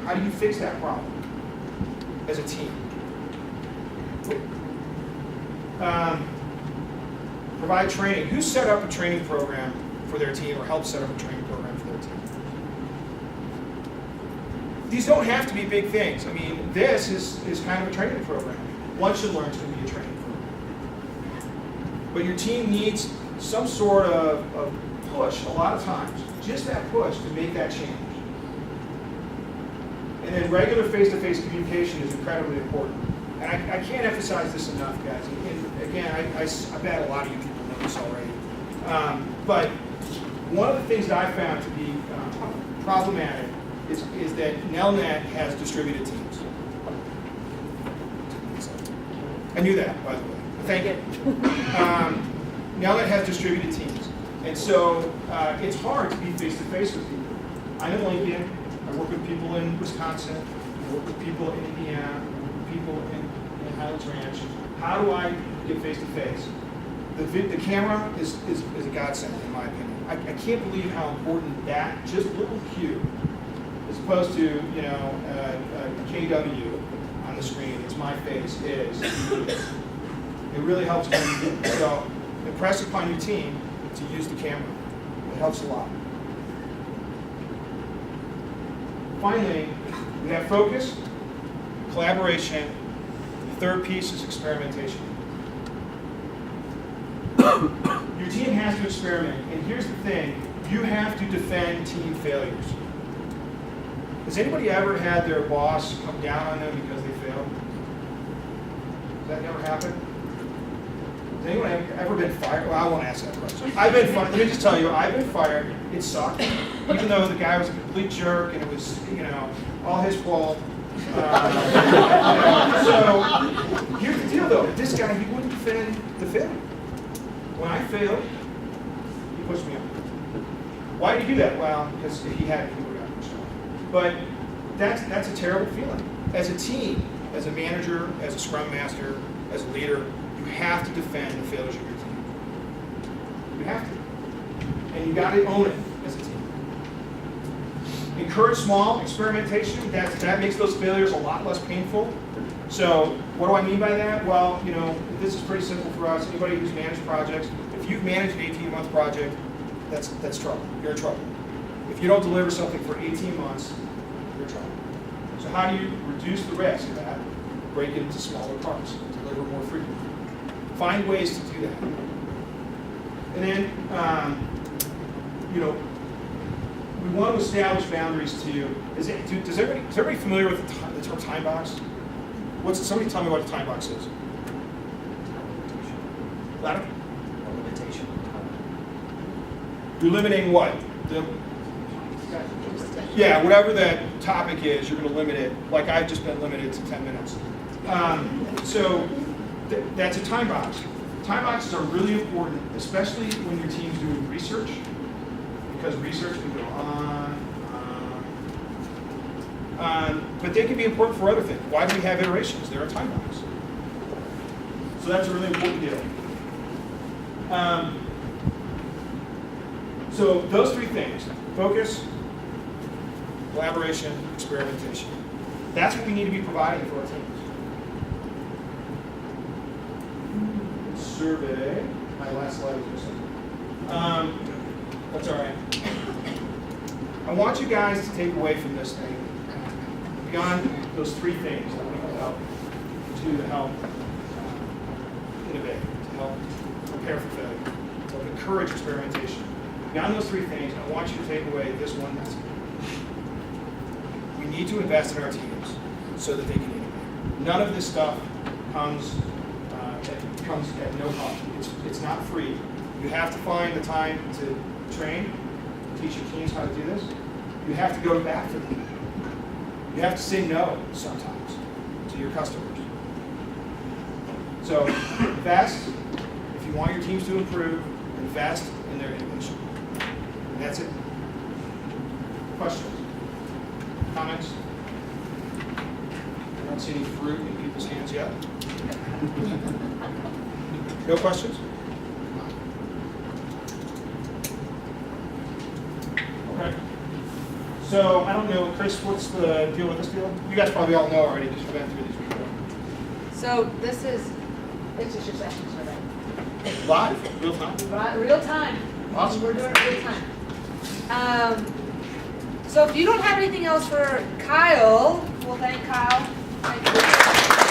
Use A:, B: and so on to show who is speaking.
A: How do you fix that problem as a team? Provide training. Who set up a training program for their team or helped set up a training program for their team? These don't have to be big things. I mean, this is kind of a training program. Lunch and Learn is going to be a training program. But your team needs some sort of push a lot of times. Just that push to make that change. And then regular face-to-face communication is incredibly important. And I can't emphasize this enough, guys. And again, I bet a lot of you people know this already. But one of the things that I found to be problematic is that Nelnet has distributed teams. I knew that, by the way. Thank you. Nelnet has distributed teams. And so it's hard to be face-to-face with people. I'm in Lincoln. I work with people in Wisconsin. I work with people in Indiana. I work with people in Highlands Ranch. How do I get face-to-face? The camera is a godsend, in my opinion. I can't believe how important that just little cue, as opposed to a KW on the screen, it's my face, is. It really helps when you do. So impress upon your team to use the camera. It helps a lot. Finally, we have focus, collaboration. The third piece is experimentation. Your team has to experiment, and here's the thing, you have to defend team failures. Has anybody ever had their boss come down on them because they failed? Has that never happened? Has anyone ever been fired? Well, I won't ask that question. I've been fired. Let me just tell you, I've been fired. It sucked. Even though the guy was a complete jerk and it was, all his fault. So here's the deal, though. This guy, he wouldn't defend the failure. When I failed, he pushed me up. Why did he do that? Well, because he had people who got pushed up. But that's a terrible feeling. As a team, as a manager, as a scrum master, as a leader, you have to defend the failures of your team. You have to. And you got to own it as a team. Encourage small experimentation. That makes those failures a lot less painful. So what do I mean by that? Well, this is pretty simple for us. Anybody who's managed projects, if you've managed an 18-month project, that's trouble. You're in trouble. If you don't deliver something for 18 months, you're in trouble. So how do you reduce the risk of that? Break it into smaller parts. Deliver more frequently. Find ways to do that. And then, we want to establish boundaries too. Is everybody familiar with the term time box? Somebody tell me what a time box is. Louder?
B: A limitation.
A: You're limiting what? Yeah, whatever that topic is, you're going to limit it. Like I've just been limited to 10 minutes. So that's a time box. Time boxes are really important, especially when your team's doing research, because research can go on. But they can be important for other things. Why do we have iterations? They're a time box. So that's a really important deal. So those three things, focus, collaboration, experimentation. That's what we need to be providing for our teams. Survey. My last slide was missing. That's all right. I want you guys to take away from this thing, beyond those three things that we can help innovate, to help prepare for failure, to encourage experimentation. Beyond those three things, I want you to take away this one message. We need to invest in our teams so that they can innovate. None of this stuff comes at no cost. It's not free. You have to find the time to train, teach your teams how to do this. You have to go back to them. You have to say no sometimes to your customers. So invest. If you want your teams to improve, invest in their innovation. And that's it. Questions? Comments? I don't see any fruit in people's hands yet. No questions? Okay. So I don't know, Chris, what's the deal with this deal? You guys probably all know already, because we went through these before.
B: So this is just your session survey.
A: Live, real time.
B: Right, real time.
A: Awesome.
B: We're doing it real time. So if you don't have anything else for Kyle, we'll thank Kyle. Thank you.